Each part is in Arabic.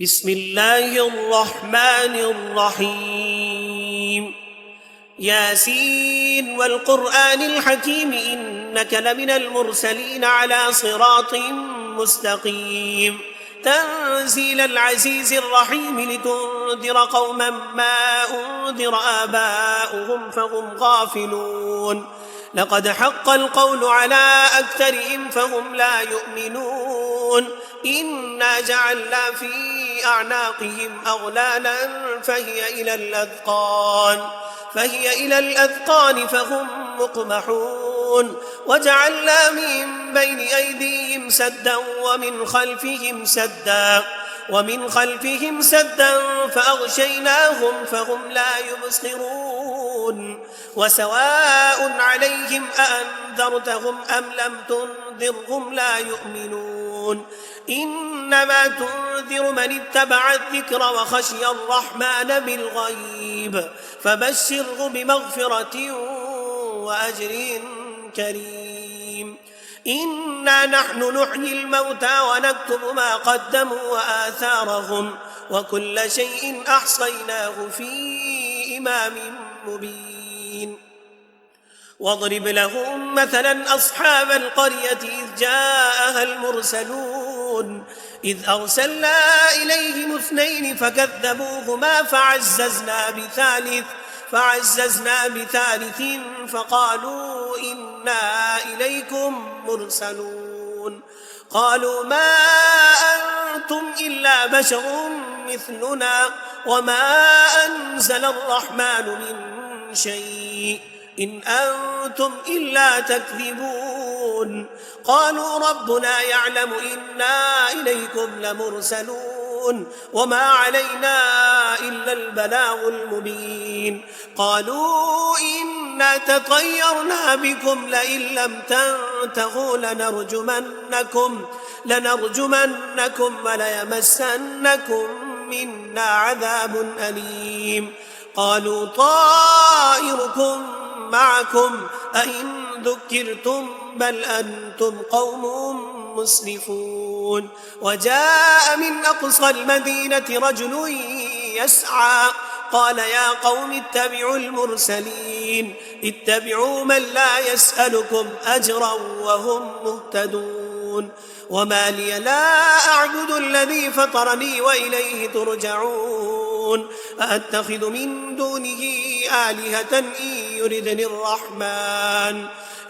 بسم الله الرحمن الرحيم ياسين والقرآن الحكيم إنك لمن المرسلين على صراط مستقيم تنزيل العزيز الرحيم لتنذر قوما ما أنذر آباؤهم فهم غافلون لقد حق القول على أكثرهم فهم لا يؤمنون إنا جعلنا في أعناقهم أغلالا فهي إلى الأذقان فهم مقمحون وجعلنا من بين أيديهم سدا ومن خلفهم سدا فأغشيناهم فهم لا يبصرون وسواء عليهم أأنذرتهم أم لم تنذرهم لا يؤمنون إنما تنذر من اتبع الذكر وخشي الرحمن بالغيب فبشره بمغفرة وأجر كريم إنا نحن نحيي الموتى ونكتب ما قدموا وآثارهم وكل شيء أحصيناه في إمام مبين واضرب لهم مثلا أصحاب القرية إذ جاءها المرسلون إذ أرسلنا إليهم 2 فكذبوهما فعززنا بثالث فقالوا إنا إليكم مرسلون قالوا ما أنتم إلا بشر مثلنا وما أنزل الرحمن من شيء إن أنتم إلا تكذبون قالوا ربنا يعلم إنا إليكم لمرسلون وما علينا إلا البلاغ المبين قالوا إنا تطيرنا بكم لئن لم تنتهوا لنرجمنكم وليمسنكم منا عذاب أليم قالوا طائركم معكم أئن ذكرتم بل أنتم قوم مسرفون وجاء من أقصى المدينة رجل يسعى قال يا قوم اتبعوا المرسلين اتبعوا من لا يسألكم أجرا وهم مهتدون وما لي لا أعبد الذي فطرني وإليه ترجعون أأتخذ من دونه آلهة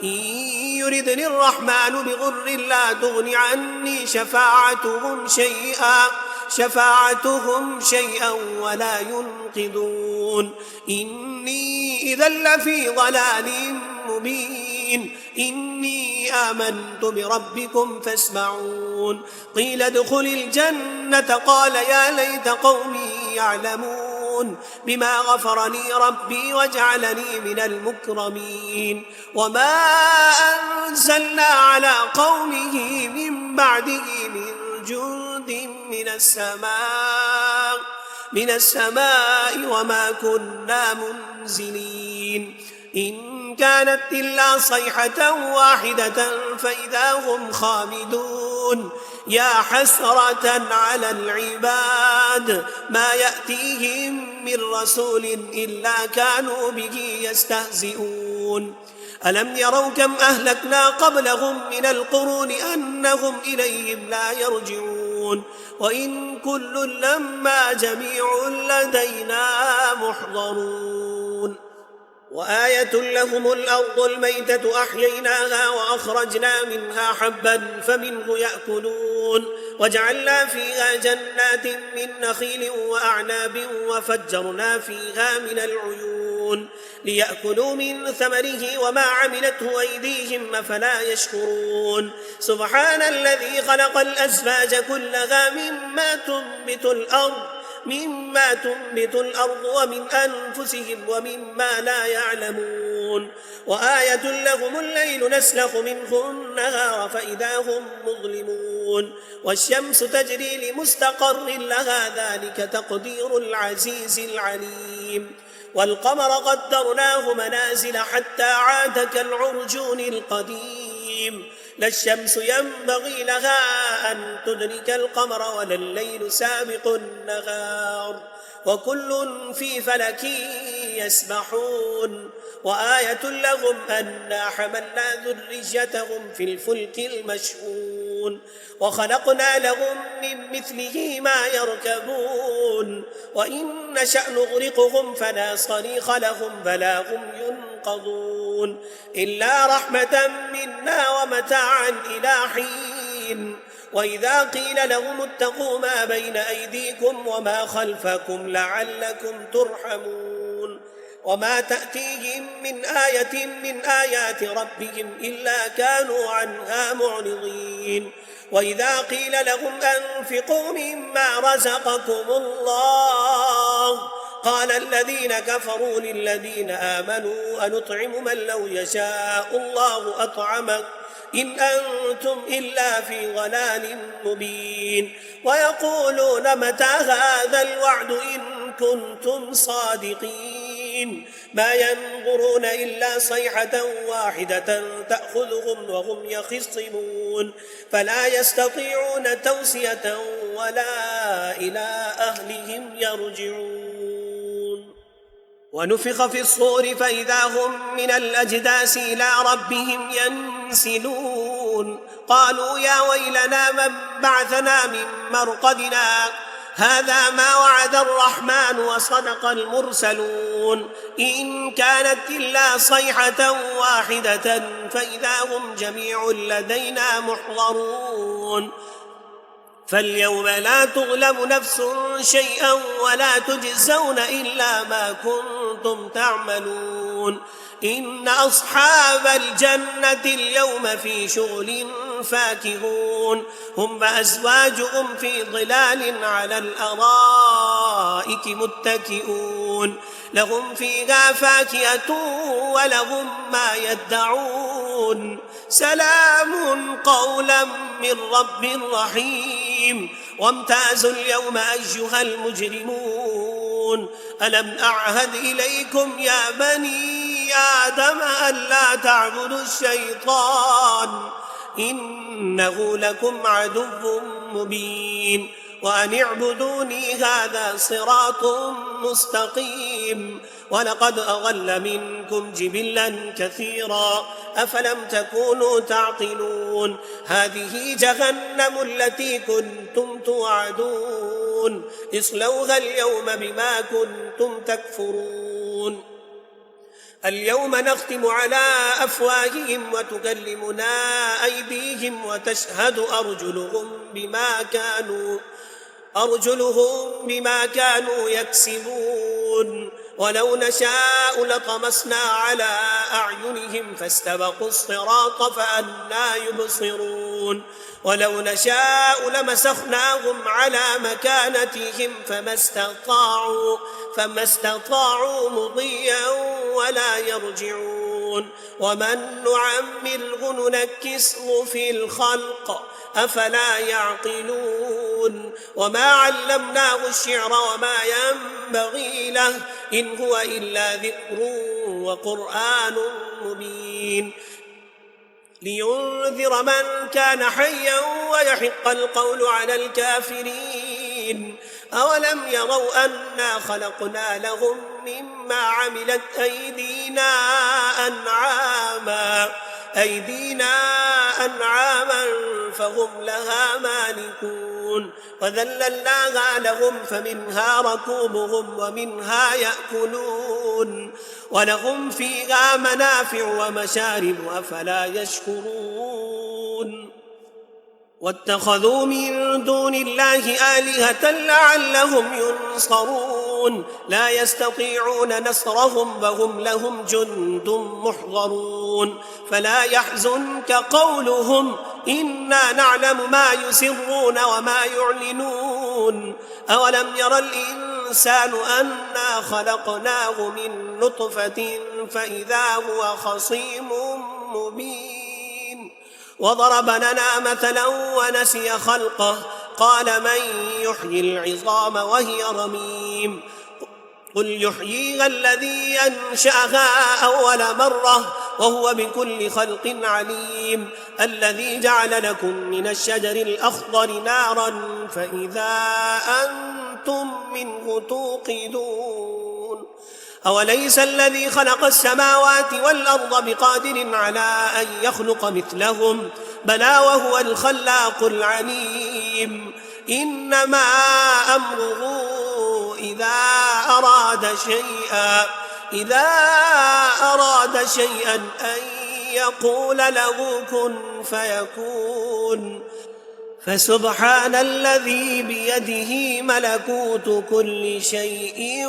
إن يردني الرحمن بضر لا تغن عني شفاعتهم شيئا ولا ينقذون إني إذا لفي ضلال مبين إني آمنت بربكم فاسمعون قيل ادخل الجنة قال يا ليت قومي يعلمون بما غفر لي ربي وجعلني من المكرمين وما أنزلنا على قومه من بعده من جند من السماء وما كنا منزلين إن كانت إلا صيحة واحدة فإذا هم خامدون يا حسرة على العباد ما يأتيهم من رسول إلا كانوا به يستهزئون ألم يروا كم أهلكنا قبلهم من القرون أنهم إليهم لا يرجعون وإن كل لما جميع لدينا محضرون وآية لهم الأرض الميتة أحييناها وأخرجنا منها حبا فمنه يأكلون وجعلنا فيها جنات من نخيل وأعناب وفجرنا فيها من العيون ليأكلوا من ثمره وما عملته أيديهم أفلا يشكرون سبحان الذي خلق الأزواج كلها مما تنبت الأرض ومن أنفسهم ومما لا يعلمون وآية لهم الليل نسلخ منه النهار فإذا هم مظلمون والشمس تجري لمستقر لها ذلك تقدير العزيز العليم والقمر قدرناه منازل حتى عاد كالعرجون القديم لا الشمس ينبغي لها أن تدرك القمر ولا الليل سابق النهار وكل في فلك يسبحون وآية لهم أنا حملنا ذريتهم في الفلك المشحون وخلقنا لهم من مثله ما يركبون وإن نشأ نغرقهم فلا صريخ لهم فلا هم ينقذون إلا رحمة منا ومتاعا إلى حين وإذا قيل لهم اتقوا ما بين أيديكم وما خلفكم لعلكم ترحمون وما تأتيهم من آية من آيات ربهم إلا كانوا عنها معرضين وإذا قيل لهم أنفقوا مما رزقكم الله قال الذين كفروا للذين آمنوا أنطعم من لو يشاء الله أطعمه إن أنتم إلا في ضلال مبين ويقولون متى هذا الوعد إن كنتم صادقين ما ينظرون إلا صيحة واحدة تأخذهم وهم يخصمون فلا يستطيعون توصية ولا إلى أهلهم يرجعون ونفخ في الصور فإذا هم من الأجداث إلى ربهم ينسلون قالوا يا ويلنا من بعثنا من مرقدنا هذا ما وعد الرحمن وصدق المرسلون إن كانت إلا صيحة واحدة فإذا هم جميع لدينا محضرون فاليوم لا تظلم نفس شيئا ولا تجزون إلا ما كنتم تعملون إن أصحاب الجنة اليوم في شغل فاكهون هم وأزواجهم في ظلال على الأرائك متكئون لهم فيها فاكهة ولهم ما يدعون سلام قولا من رب رحيم وامتازوا اليوم أيها المجرمون ألم أعهد إليكم يا بني آدم ألا تعبدوا الشيطان إنه لكم عدو مبين وأن اعبدوني هذا صراط مستقيم ولقد أضل منكم جبلا كثيرا أفلم تكونوا تعقلون هذه جهنم التي كنتم توعدون اصلوها اليوم بما كنتم تكفرون اليوم نختم على أفواههم وتكلمنا أيديهم وتشهد أرجلهم بما كانوا يكسبون ولو نشاء لطمسنا على أعينهم فاستبقوا الصراط فأنى يبصرون ولو نشاء لمسخناهم على مكانتهم فما استطاعوا مضيا ولا يرجعون ومن نعمره ننكسه في الخلق أفلا يعقلون وما علمناه الشعر وما ينبغي له إن هو إلا ذكر وقرآن مبين لينذر من كان حيا ويحق القول على الكافرين أولم يروا أنا خلقنا لهم مما عملت أنعاما فهم لها مالكون وذللناها لهم فمنها ركوبهم ومنها يأكلون ولهم فيها منافع ومشارب أفلا يشكرون واتخذوا من دون الله آلهة لعلهم ينصرون لا يستطيعون نصرهم وهم لهم جند محضرون فلا يحزنك قولهم إنا نعلم ما يسرون وما يعلنون أولم ير الإنسان أنا خلقناه من نطفة فإذا هو خصيم مبين وضرب لنا مثلا ونسي خلقه قال من يحيي العظام وهي رميم قل يحييها الذي أنشأها أول مرة وهو بكل خلق عليم. الذي جعل لكم من الشجر الأخضر نارا فإذا أنتم منه توقدون. أوليس الذي خلق السماوات والأرض بقادر على أن يخلق مثلهم؟ بلى وهو الخلاق العليم. إنما أمره إذا أراد شيئا أن يقول له كن فيكون. فسبحان الذي بيده ملكوت كل شيء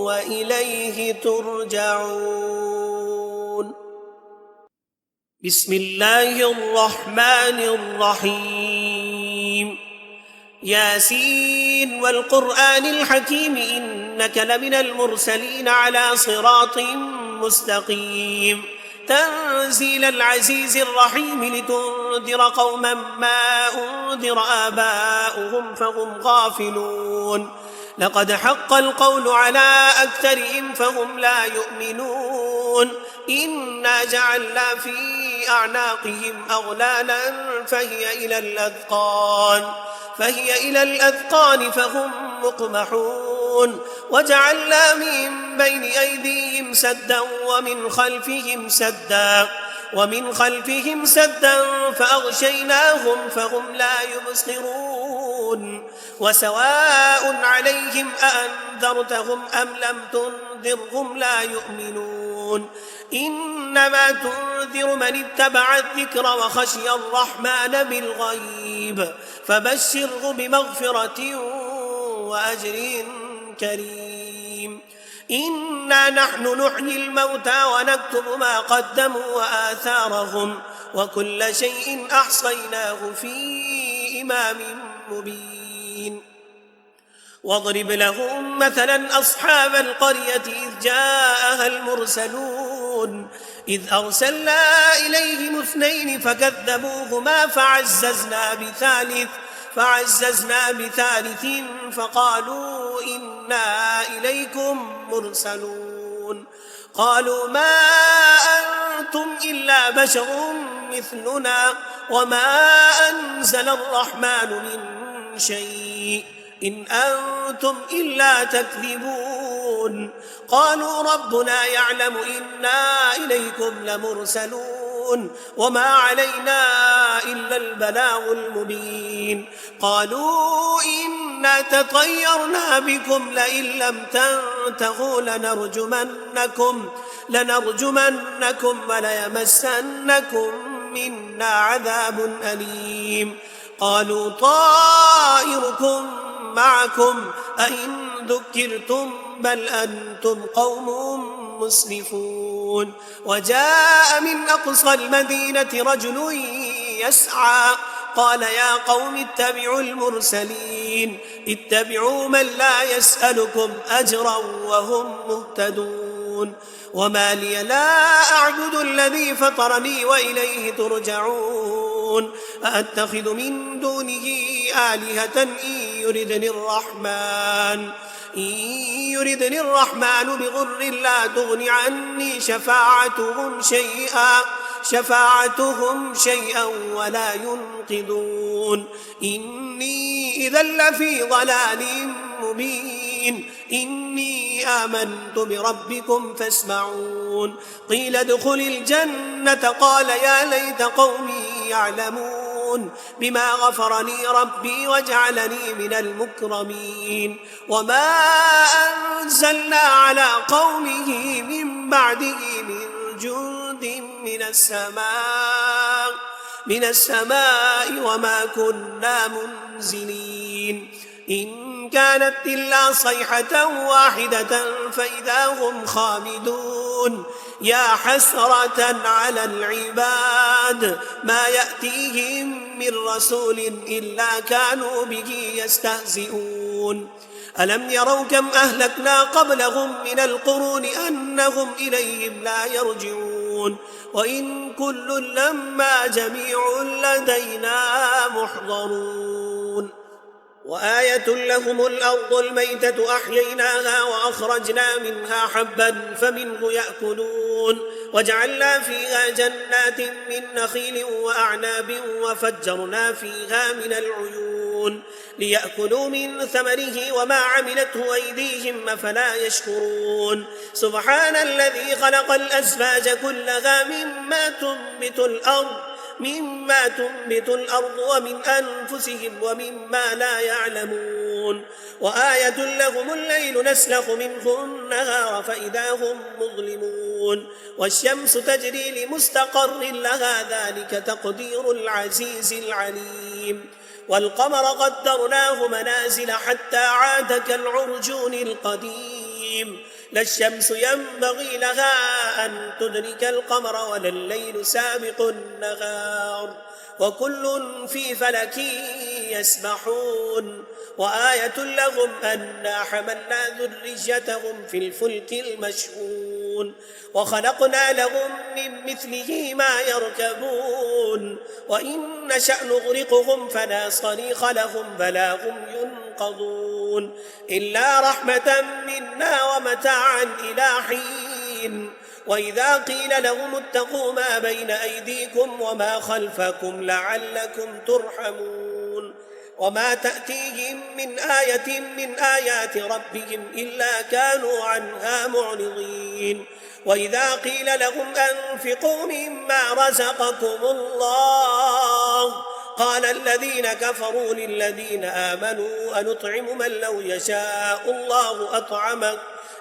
وإليه ترجعون. بسم الله الرحمن الرحيم. ياسين والقرآن الحكيم إنك لمن المرسلين على صراط مستقيم. تنزيل العزيز الرحيم لتنذر قوما ما أنذر آباؤهم فهم غافلون. لقد حق القول على أكثرهم فهم لا يؤمنون. إنا جعلنا في أعناقهم أغلالا فهي إلى الأذقان فهم مقمحون. وجعلنا من بين أيديهم سدا ومن خلفهم سدا فأغشيناهم فهم لا يبصرون. وسواء عليهم أأنذرتهم أم لم تنذرهم لا يؤمنون. إنما تنذر من اتبع الذكر وخشي الرحمن بالغيب فبشره بمغفرة وأجر كريم. إنا نحن نحيي الموتى ونكتب ما قدموا وآثارهم وكل شيء أحصيناه في إمام مبين. واضرب لهم مثلا أصحاب القرية إذ جاءها المرسلون إذ أرسلنا إليهم 2 فكذبوهما فعززنا بثالث فقالوا إنا إليكم مرسلون. قالوا ما أنتم إلا بشر مثلنا وما أنزل الرحمن من شيء إن أنتم إلا تكذبون. قالوا ربنا يعلم إنا إليكم لمرسلون وما علينا إلا البلاغ المبين. قالوا إنا تطيرنا بكم لئن لم تنتهوا لنرجمنكم وليمسنكم منا عذاب أليم. قالوا طائركم معكم أئن ذكرتم بل أنتم قوم مسرفون. وجاء من أقصى المدينة رجل يسعى قال يا قوم اتبعوا المرسلين اتبعوا من لا يسألكم أجرا وهم مهتدون. وما لي لا أعبد الذي فطرني وإليه ترجعون. أأتخذ من دونه آلهة إن يردني الرحمن بضر لا تغن عني شفاعتهم شيئا ولا ينقذون. إني إذا لفي ضلال مبين. إني آمنت بربكم فاسمعون. قيل ادخل الجنة قال يا ليت قومي يعلمون بما غفر لي ربي وجعلني من المكرمين. وما أنزلنا على قومه من بعده من جند من السماء وما كنا منزلين. إن كانت إلا صيحة واحدة فإذا هم خامدون. يا حسرة على العباد ما يأتيهم من رسول إلا كانوا به يستهزئون. ألم يروا كم أهلكنا قبلهم من القرون أنهم إليهم لا يرجعون. وإن كل لما جميع لدينا محضرون. وآية لهم الأرض الميتة أحييناها وأخرجنا منها حبا فمنه يأكلون وجعلنا فيها جنات من نخيل وأعناب وفجرنا فيها من العيون ليأكلوا من ثمره وما عملته أيديهم أفلا يشكرون سبحان الذي خلق الأزواج كلها مما تنبت الأرض ومن أنفسهم ومما لا يعلمون وآية لهم الليل نسلخ منه النهار فإذا هم مظلمون والشمس تجري لمستقر لها ذلك تقدير العزيز العليم والقمر قدرناه منازل حتى عاد كالعرجون القديم لا الشمس ينبغي لها أن تدرك القمر ولا الليل سابق النهار وكل في فلك يسبحون وآية لهم أنا حملنا ذريتهم في الفلك المشحون وخلقنا لهم من مثله ما يركبون وإن نشأ نغرقهم فلا صريخ لهم فلا هم ينقذون إلا رحمة منا ومتاعا إلى حين وإذا قيل لهم اتقوا ما بين أيديكم وما خلفكم لعلكم ترحمون وما تأتيهم من آية من آيات ربهم إلا كانوا عنها معرضين وإذا قيل لهم أنفقوا مما رزقكم الله قال الذين كفروا للذين آمنوا أنطعم من لو يشاء الله أطعمه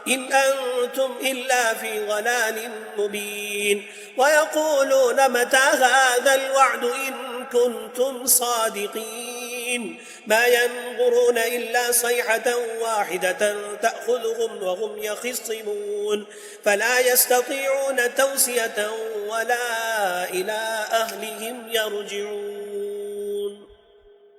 إن أنتم إلا في ضلال مبين ويقولون متى هذا الوعد إن كنتم صادقين ما ينظرون إلا صيحة واحدة تأخذهم وهم يخصمون فلا يستطيعون توصية ولا إلى أهلهم يرجعون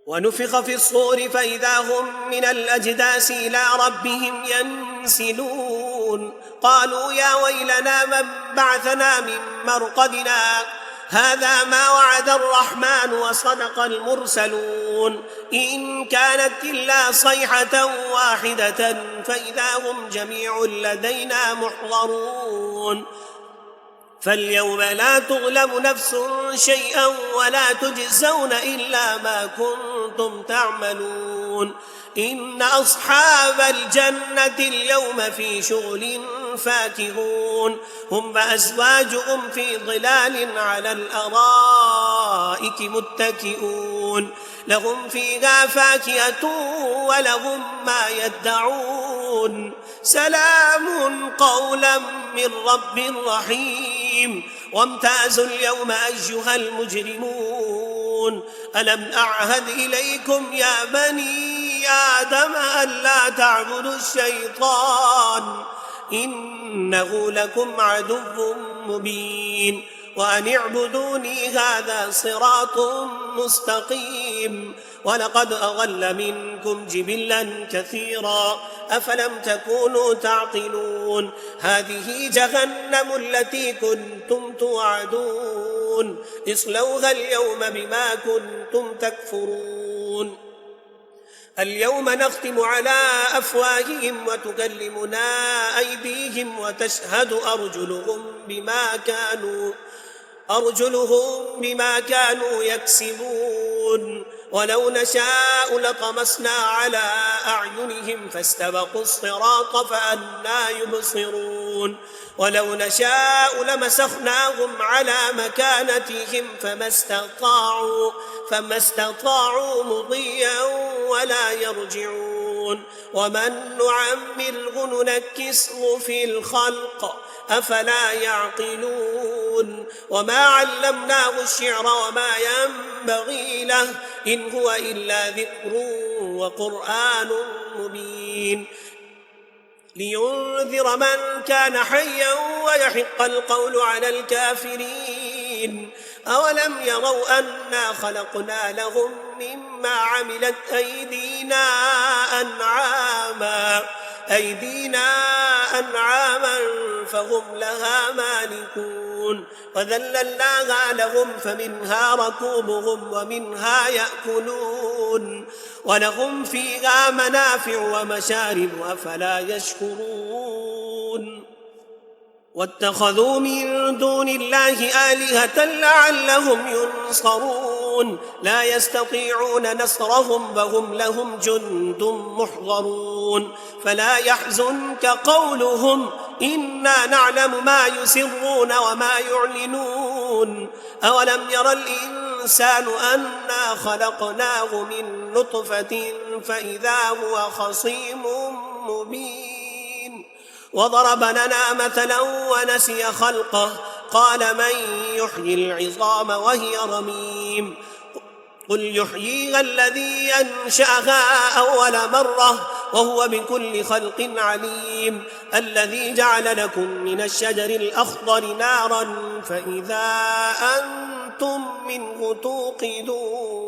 ونفخ في الصور فإذا هم من الأجداث إلى ربهم ينسلون قالوا يا ويلنا من بعثنا من مرقدنا هذا ما وعد الرحمن وصدق المرسلون إن كانت إلا صيحة واحدة فإذا هم جميع لدينا محضرون فاليوم لا تظلم نفس شيئا ولا تجزون إلا ما كنتم تعملون إن أصحاب الجنة اليوم في شغل فاكهون هم وأزواجهم في ظلال على الأرائك متكئون لهم فيها فاكهة ولهم ما يدعون سلام قولا من رب رحيم وامتازوا اليوم أيها المجرمون ألم أعهد إليكم يا بني آدم ألا تعبدوا الشيطان إنه لكم عدو مبين وأن اعبدوني هذا صراط مستقيم ولقد أضل منكم جبلا كثيرا أفلم تكونوا تعقلون هذه جهنم التي كنتم توعدون اصلوها اليوم بما كنتم تكفرون اليوم نختم على أفواههم وتكلمنا أيديهم وتشهد أرجلهم بما كانوا يكسبون ولو نشاء لطمسنا على أعينهم فاستبقوا الصراط فأنى يبصرون ولو نشاء لمسخناهم على مكانتهم فما استطاعوا مضيا ولا يرجعون ومن نعمره ننكسه في الخلق أفلا يعقلون وما علمناه الشعر وما ينبغي له إن هو إلا ذكر وقرآن مبين لينذر من كان حيا ويحق القول على الكافرين أولم يروا أنا خلقنا لهم مما عملت أنعاما فهم لها مالكون وذللناها لهم فمنها ركوبهم ومنها يأكلون ولهم فيها منافع ومشارب أفلا يشكرون واتخذوا من دون الله آلهة لعلهم ينصرون لا يستطيعون نصرهم وهم لهم جند محضرون فلا يحزنك قولهم إنا نعلم ما يسرون وما يعلنون أولم ير الإنسان أنا خلقناه من نطفة فإذا هو خصيم مبين وضرب لنا مثلا ونسي خلقه قال من يحيي العظام وهي رميم قل يحييها الذي أنشأها أول مرة وهو بكل خلق عليم الذي جعل لكم من الشجر الأخضر نارا فإذا أنتم منه توقدون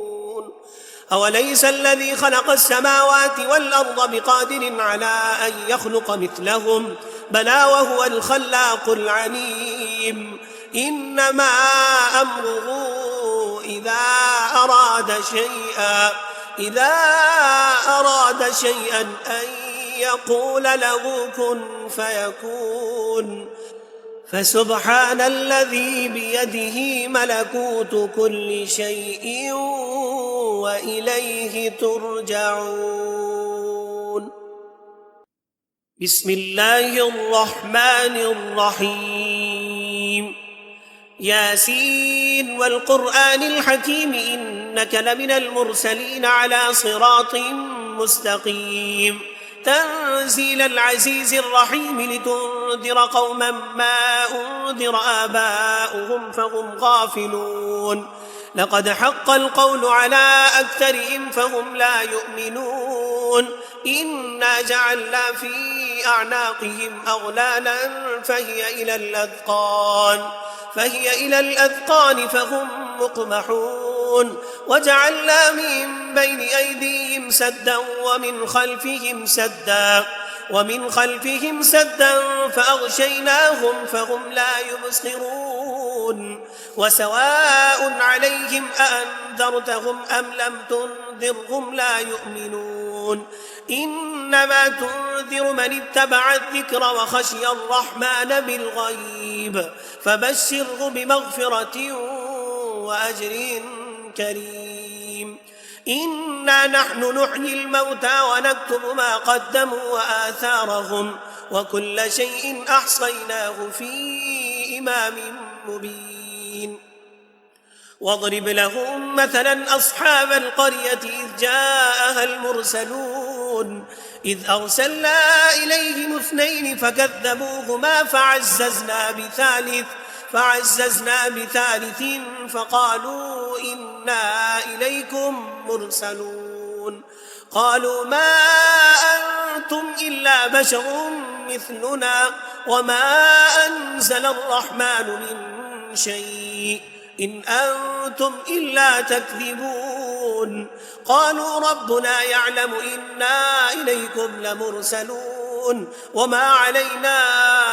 أوليس الذي خلق السماوات والأرض بقادر على أن يخلق مثلهم بلى وهو الخلاق العليم إنما أمره إذا أراد شيئا أن يقول له كن فيكون فسبحان الذي بيده ملكوت كل شيء وإليه ترجعون بسم الله الرحمن الرحيم ياسين والقرآن الحكيم إنك لمن المرسلين على صراط مستقيم تنزيل العزيز الرحيم لتنذر قوما ما أنذر آباؤهم فهم غافلون لقد حق القول على أكثرهم فهم لا يؤمنون إنا جعلنا في أعناقهم أغلالا فهي إلى الأذقان فهم مقمحون وجعلنا من بين أيديهم سدا ومن خلفهم سدا فأغشيناهم فهم لا يبصرون وسواء عليهم أأنذرتهم أم لم تنذرهم لا يؤمنون إنما تنذر من اتبع الذكر وخشي الرحمن بالغيب فبشره بمغفرة وأجر كريم إنا نحن نحيي الموتى ونكتب ما قدموا وآثارهم وكل شيء أحصيناه في إمام مبين واضرب لهم مثلا أصحاب القرية إذ جاءها المرسلون إذ أرسلنا إليهم 2 فكذبوهما فعززنا بثالث فقالوا إنا إليكم مرسلون قالوا ما أنتم إلا بشر مثلنا وما أنزل الرحمن من شيء إن أنتم إلا تكذبون قالوا ربنا يعلم إنا إليكم لمرسلون وما علينا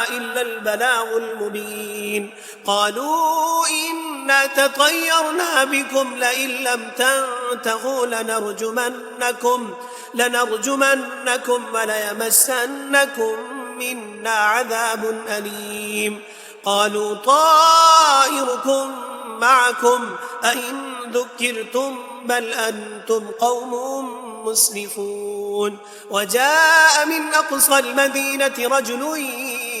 إلا البلاغ المبين قالوا إنا تطيرنا بكم لئن لم تنتهوا لنرجمنكم وليمسنكم منا عذاب أليم قالوا طائركم معكم أئن ذكرتم بل أنتم قوم مسرفون وجاء من أقصى المدينة رجل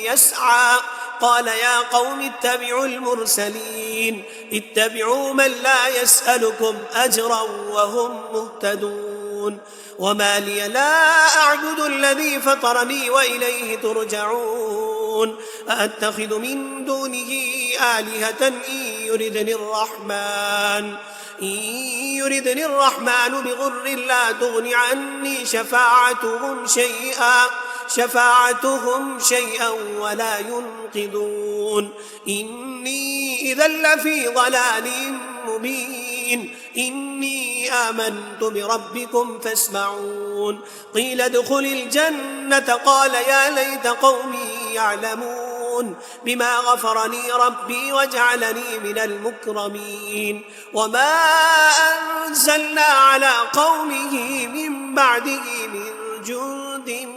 يسعى قال يا قوم اتبعوا المرسلين اتبعوا من لا يسألكم أجرا وهم مهتدون وما لي لا أعبد الذي فطرني وإليه ترجعون أأتخذ من دونه آلهة إن يردني الرحمن بضر لا تغن عني شفاعتهم شيئا ولا ينقذون إني إذا لفي ضلال مبين إني آمنت بربكم فاسمعون قيل ادخل الجنة قال يا ليت قومي يعلمون يعلمون بما غفر لي ربي وجعلني من المكرمين وما أنزلنا على قومه من بعده من جند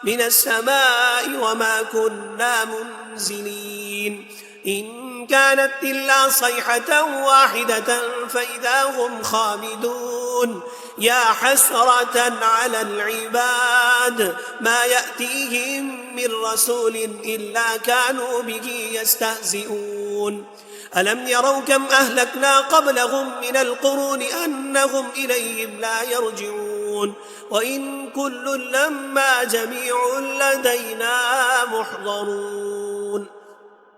من السماء وما كنا منزلين إن كانت إلا صيحة واحدة فإذا هم خامدون يا حسرة على العباد ما يأتيهم من رسول إلا كانوا به يستهزئون ألم يروا كم أهلكنا قبلهم من القرون أنهم إليهم لا يرجعون وإن كل لما جميع لدينا محضرون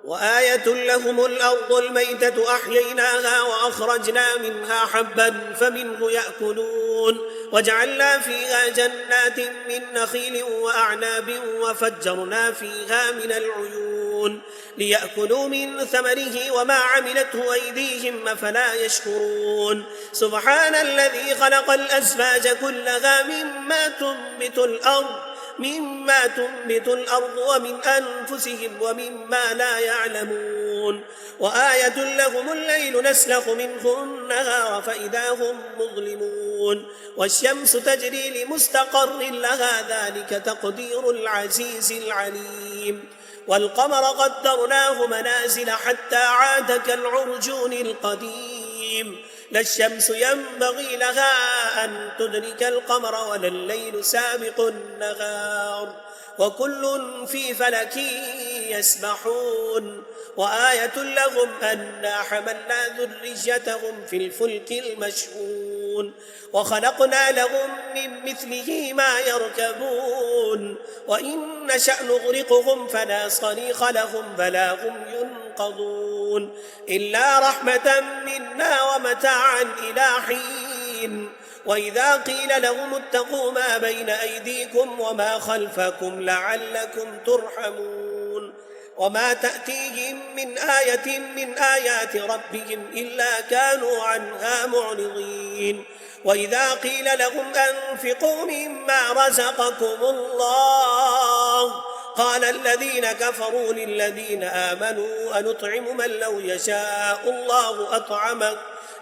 وآية لهم الأرض الميتة أحييناها وأخرجنا منها حبا فمنه يأكلون وجعلنا فيها جنات من نخيل وأعناب وفجرنا فيها من العيون ليأكلوا من ثمره وما عملته أيديهم أفلا يشكرون سبحان الذي خلق الأزواج كلها مما تنبت الأرض ومن أنفسهم ومما لا يعلمون وآية لهم الليل نسلخ منه النهار فإذا هم مظلمون والشمس تجري لمستقر لها ذلك تقدير العزيز العليم والقمر قدرناه منازل حتى عاد كالعرجون القديم لا الشمس ينبغي لها أن تدرك القمر ولا الليل سابق النهار وكل في فلك يسبحون وآية لهم أنا حملنا ذريتهم في الفلك المشحون وخلقنا لهم من مثله ما يركبون وإن نشأ نغرقهم فلا صريخ لهم فلا هم ينقذون إلا رحمة منا ومتاعا إلى حين وإذا قيل لهم اتقوا ما بين أيديكم وما خلفكم لعلكم ترحمون وما تأتيهم من آية من آيات ربهم إلا كانوا عنها معرضين وإذا قيل لهم أنفقوا مما رزقكم الله قال الذين كفروا للذين آمنوا أنطعم من لو يشاء الله أطعمه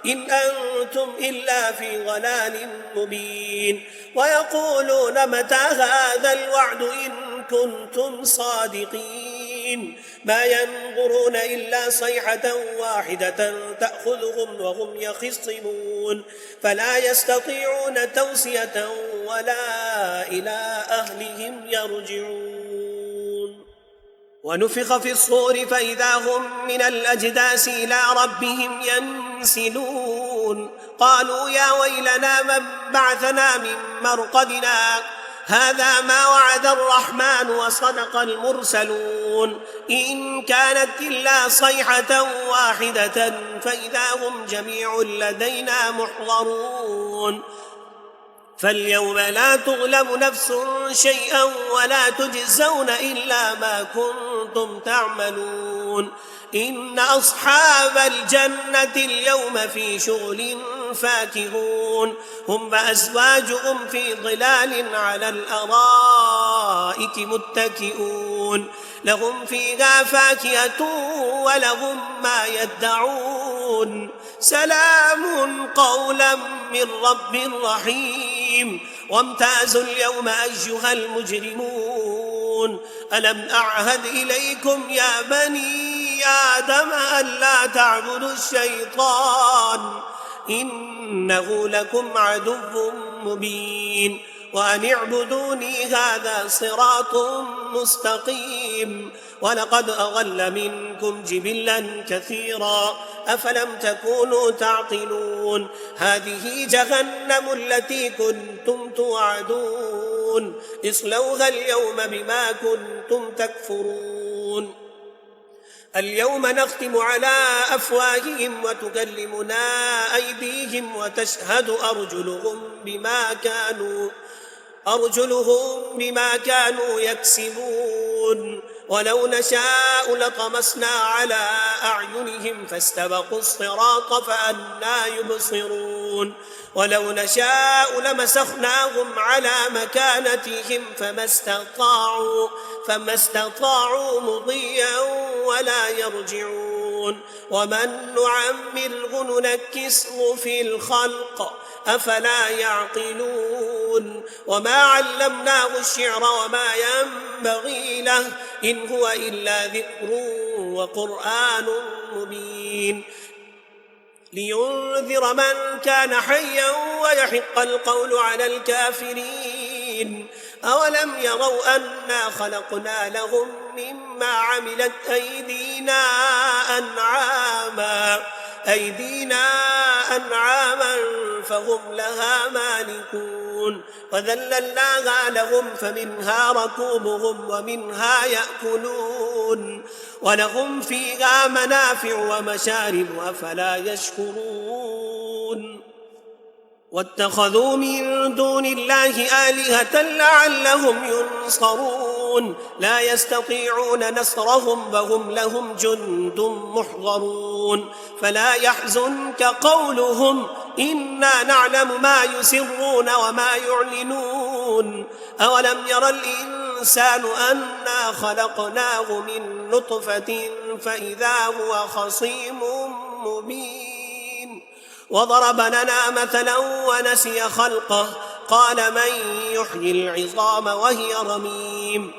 إن أنتم إلا في ضلال مبين ويقولون متى هذا الوعد إن كنتم صادقين ما ينظرون إلا صيحة واحدة تأخذهم وهم يخصمون فلا يستطيعون توصية ولا إلى أهلهم يرجعون ونفخ في الصور فإذا هم من الأجداث إلى ربهم ينسلون قالوا يا ويلنا من بعثنا من مرقدنا هذا ما وعد الرحمن وصدق المرسلون إن كانت إلا صيحة واحدة فإذا هم جميع لدينا محضرون فاليوم لا تظلم نفس شيئا ولا تجزون إلا ما كنتم تعملون إن أصحاب الجنة اليوم في شغل فاكهون هم وأزواجهم في ظلال على الأرائك متكئون لهم فيها فاكهة ولهم ما يدعون سلام قولا من رب رحيم وامتازوا اليوم أيها المجرمون ألم أعهد إليكم يا بني آدم ألا تعبدوا الشيطان إنه لكم عدو مبين وأن اعبدوني هذا صراط مستقيم ولقد أضل منكم جبلا كثيرا أفلم تكونوا تعقلون هذه جهنم التي كنتم توعدون اصلوها اليوم بما كنتم تكفرون اليوم نختم على أفواههم وتكلمنا أيديهم وتشهد أرجلهم بما كانوا يكسبون ولو نشاء لطمسنا على أعينهم فاستبقوا الصراط فأنى يبصرون يعملون ولو نشاء لمسخناهم على مكانتهم فما استطاعوا مضيا ولا يرجعون ومن نعمره ننكسه في الخلق أفلا يعقلون وما علمناه الشعر وما ينبغي له إن هو إلا ذكر وقرآن مبين لينذر من كان حيا ويحق القول على الكافرين أولم يروا أنا خلقنا لهم مما عملت أيدينا أنعاما فهم لها مالكون وذللناها لهم فمنها ركوبهم ومنها يأكلون ولهم فيها منافع ومشارب أفلا يشكرون واتخذوا من دون الله آلهة لعلهم ينصرون لا يستطيعون نصرهم وهم لهم جند محضرون فلا يحزنك قولهم إنا نعلم ما يسرون وما يعلنون أولم ير الإنسان أنا خلقناه من نطفة فإذا هو خصيم مبين وضرب لنا مثلا ونسي خلقه قال من يحيي العظام وهي رميم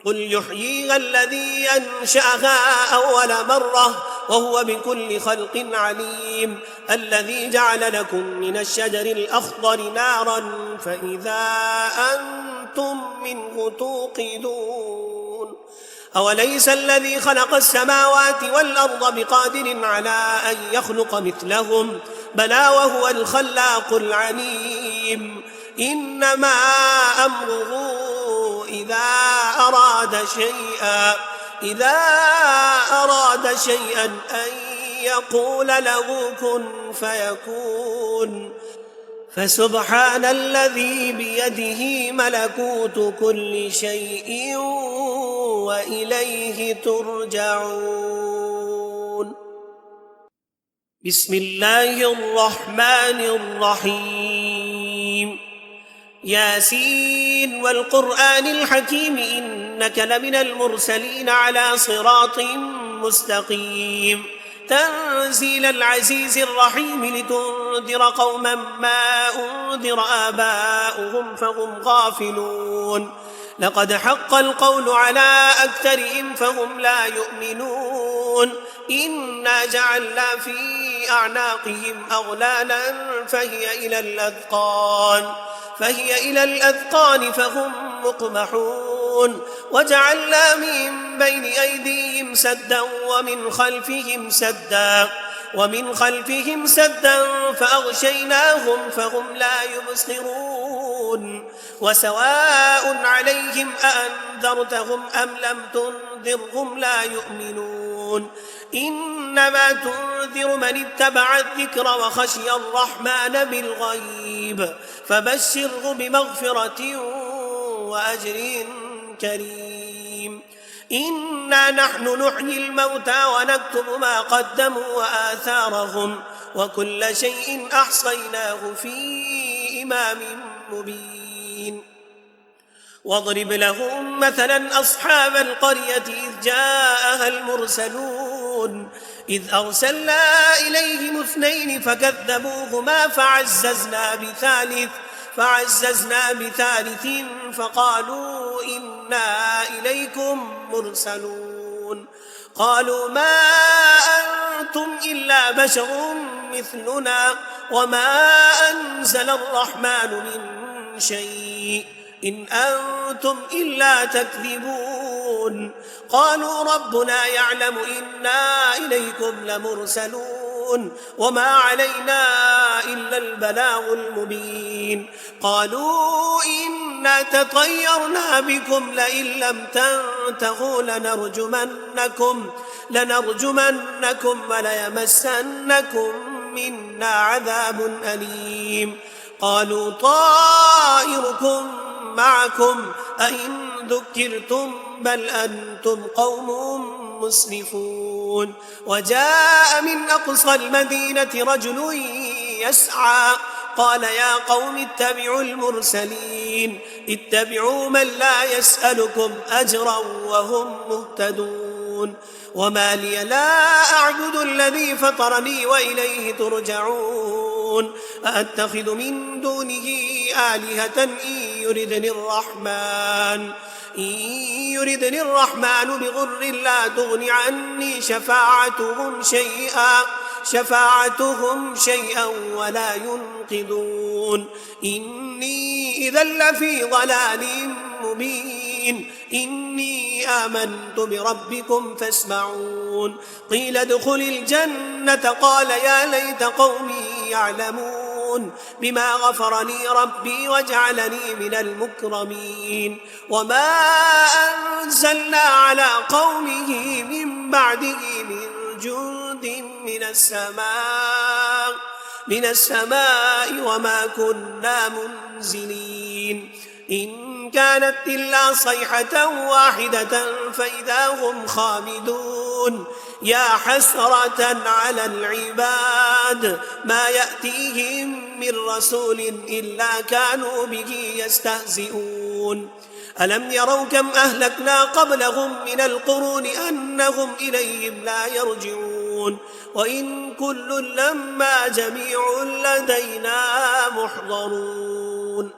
قل يحييها الذي أنشأها أول مرة وهو بكل خلق عليم الذي جعل لكم من الشجر الأخضر نارا فإذا أنتم منه توقدون أوليس الذي خلق السماوات والأرض بقادر على أن يخلق مثلهم بلى وهو الخلاق العليم إنما أمره إذا أراد شيئا أن يقول له كن فيكون فسبحان الذي بيده ملكوت كل شيء وإليه ترجعون بسم الله الرحمن الرحيم ياسين والقرآن الحكيم إنك لمن المرسلين على صراط مستقيم تنزيل العزيز الرحيم لتنذر قوما ما أنذر آباؤهم فهم غافلون لقد حق القول على أكثرهم فهم لا يؤمنون إنا جعلنا في أعناقهم أغلالا فهي إلى الأذقان فهم مقمحون وجعلنا من بين أيديهم سدا ومن خلفهم سدا فأغشيناهم فهم لا يبصرون وسواء عليهم أأنذرتهم أم لم تنذرهم لا يؤمنون إنما تنذر من اتبع الذكر وخشي الرحمن بالغيب فبشره بمغفرة وأجر كريم إنا نحن نحيي الموتى ونكتب ما قدموا وآثارهم وكل شيء أحصيناه في إمام مبين واضرب لهم مثلا أصحاب القرية إذ جاءها المرسلون إذ أرسلنا إليهم 2 فكذبوهما فعززنا بثالث فقالوا إنا إليكم مرسلون قالوا ما أنتم إلا بشر مثلنا وما أنزل الرحمن من شيء إن أنتم إلا تكذبون قالوا ربنا يعلم إنا إليكم لمرسلون وما علينا إلا البلاغ المبين قالوا إنا تطيرنا بكم لئن لم تنتهوا لنرجمنكم وليمسنكم منا عذاب أليم قالوا طائركم معكم أئن ذكرتم بل أنتم قوم مسرفون وجاء من أقصى المدينة رجل يسعى قال يا قوم اتبعوا المرسلين اتبعوا من لا يسألكم أجرا وهم مهتدون وما لي لا أعبد الذي فطرني وإليه ترجعون أأتخذ من دونه آلهة إن يردني الرحمن بضر لا تغن عني شفاعتهم شيئا ولا ينقذون إني إذا لفي ضلال مبين إني آمنت بربكم فاسمعون قيل ادخل الجنة قال يا ليت قومي يعلمون بما غفر لي ربي وجعلني من المكرمين وما أنزلنا على قومه من بعده من جند من السماء وما كنا منزلين إن كانت إلا صيحة واحدة فإذا هم خامدون يا حسرة على العباد ما يأتيهم من رسول إلا كانوا به يستهزئون ألم يروا كم أهلكنا قبلهم من القرون أنهم إليهم لا يرجعون وإن كل لما جميع لدينا محضرون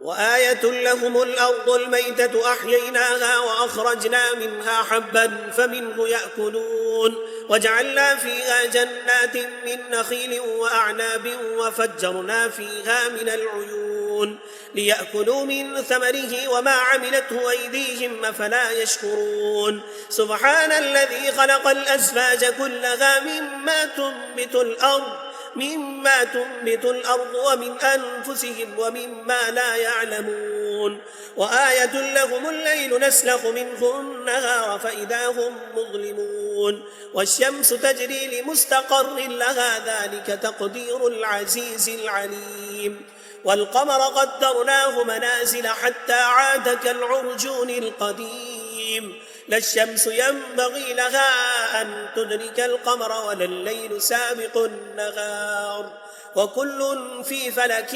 وآية لهم الأرض الميتة أحييناها وأخرجنا منها حبا فمنه يأكلون وجعلنا فيها جنات من نخيل وأعناب وفجرنا فيها من العيون ليأكلوا من ثمره وما عملته أيديهم أفلا يشكرون سبحان الذي خلق الأزواج كلها مما تنبت الأرض ومن أنفسهم ومما لا يعلمون وآية لهم الليل نسلخ منه النهار فإذا هم مظلمون والشمس تجري لمستقر لها ذلك تقدير العزيز العليم والقمر قدرناه منازل حتى عاد كالعرجون القديم لا الشمس ينبغي لها أن تدرك القمر ولا الليل سابق النهار وكل في فلك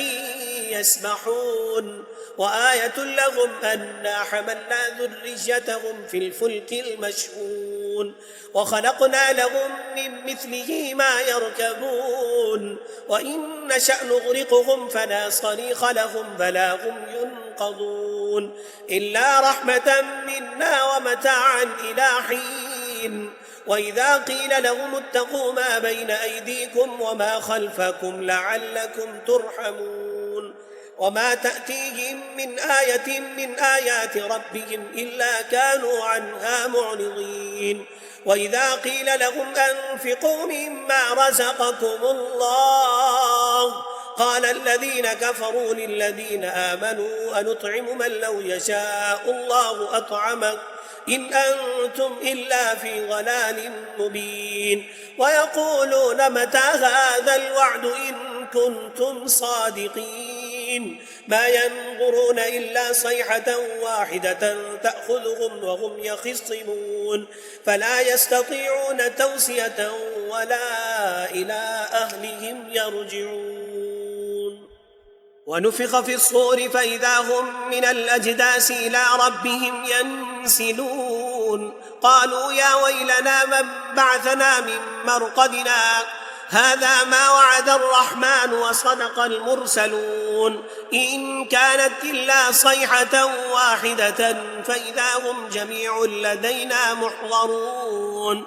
يسبحون وآية لهم أنا حملنا ذريتهم في الفلك المشحون وخلقنا لهم من مثله ما يركبون وإن نشأ نغرقهم فلا صريخ لهم فلا هم ينقذون إلا رحمة منا ومتاعا إلى حين وإذا قيل لهم اتقوا ما بين أيديكم وما خلفكم لعلكم ترحمون وما تأتيهم من آية من آيات ربهم إلا كانوا عنها معرضين وإذا قيل لهم أنفقوا مما رزقكم الله قال الذين كفروا للذين آمنوا أنطعم من لو يشاء الله أطعمه إن أنتم إلا في ضلال مبين ويقولون متى هذا الوعد إن كنتم صادقين ما ينظرون إلا صيحة واحدة تأخذهم وهم يخصمون فلا يستطيعون توصية ولا إلى أهلهم يرجعون ونفخ في الصور فإذا هم من الأجداث إلى ربهم ينسلون قالوا يا ويلنا من بعثنا من مرقدنا هذا ما وعد الرحمن وصدق المرسلون إن كانت إلا صيحة واحدة فإذا هم جميع لدينا محضرون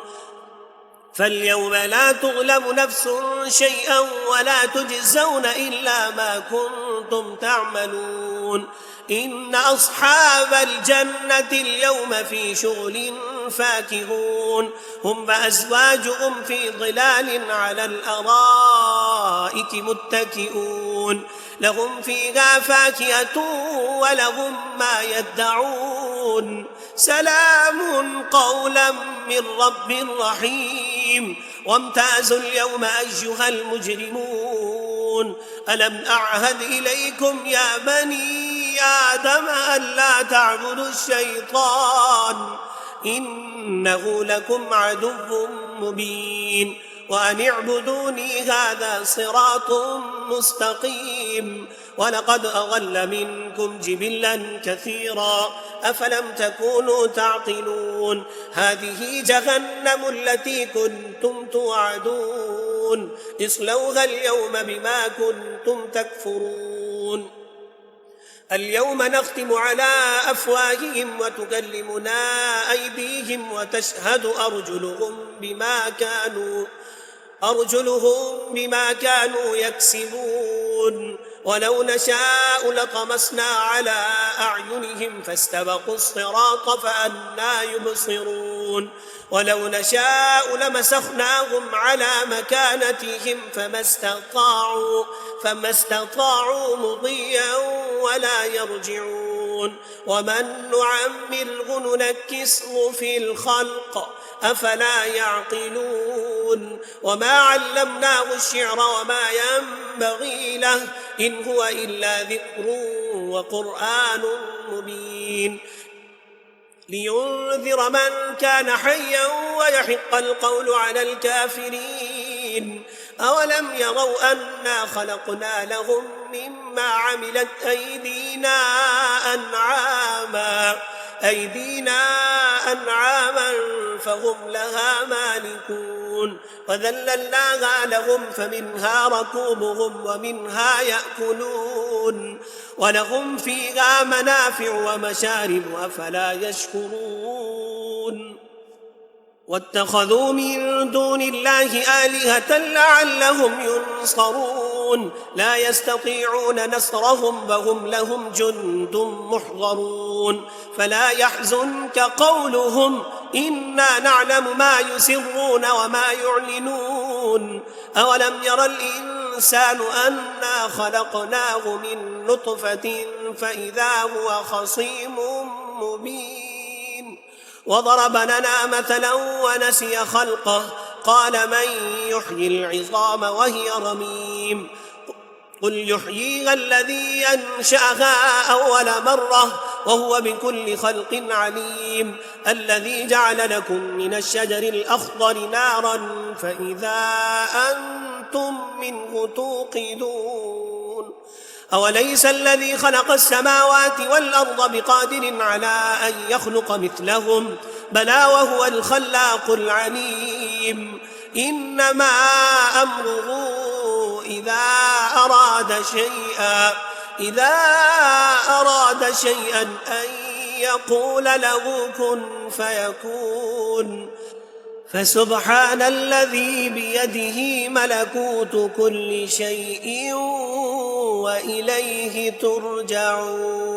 فاليوم لا تظلم نفس شيئا ولا تجزون إلا ما كنتم تعملون إن أصحاب الجنة اليوم في شغل فاكهون هم وأزواجهم في ظلال على الأرائك متكئون لهم فيها فاكهة ولهم ما يدعون سلام قولا من رب رحيم وامتازوا اليوم أيها المجرمون ألم أعهد إليكم يا بني آدم ألا تعبدوا الشيطان إنه لكم عدو مبين وأن اعبدوني هذا صراط مستقيم ولقد أضل منكم جبلا كثيرا أفلم تكونوا تعقلون هذه جهنم التي كنتم توعدون اصلوها اليوم بما كنتم تكفرون اليوم نختم على أفواههم وتكلمنا أيديهم وتشهد أرجلهم بما كانوا يكسبون ولو نشاء لطمسنا على أعينهم فاستبقوا الصراط فأنى يبصرون ولو نشاء لمسخناهم على مكانتهم فما استطاعوا مضيا ولا يرجعون ومن نعمره ننكسه في الخلق أفلا يعقلون وما علمناه الشعر وما ينبغي له إن هو إلا ذكر وقرآن مبين لينذر من كان حيا ويحق القول على الكافرين أولم يروا أنا خلقنا لهم مما عملت أيدينا أنعاما فهم لها مالكون وذللناها لهم فمنها ركوبهم ومنها يأكلون ولهم فيها منافع ومشارب أفلا يشكرون واتخذوا من دون الله آلهة لعلهم ينصرون لا يستطيعون نصرهم وهم لهم جند محضرون فلا يحزنك قولهم إنا نعلم ما يسرون وما يعلنون أولم ير الإنسان أنا خلقناه من نطفة فإذا هو خصيم مبين وضرب لنا مثلا ونسي خلقه قال من يحيي العظام وهي رميم قل يحييها الذي أنشأها أول مرة وهو بكل خلق عليم الذي جعل لكم من الشجر الأخضر نارا فإذا أنتم منه توقدون أوليس الذي خلق السماوات والأرض بقادر على أن يخلق مثلهم بلى وهو الخلاق العليم إنما أمره إذا أراد شيئا أن يقول له كن فيكون فسبحان الذي بيده ملكوت كل شيء وإليه ترجعون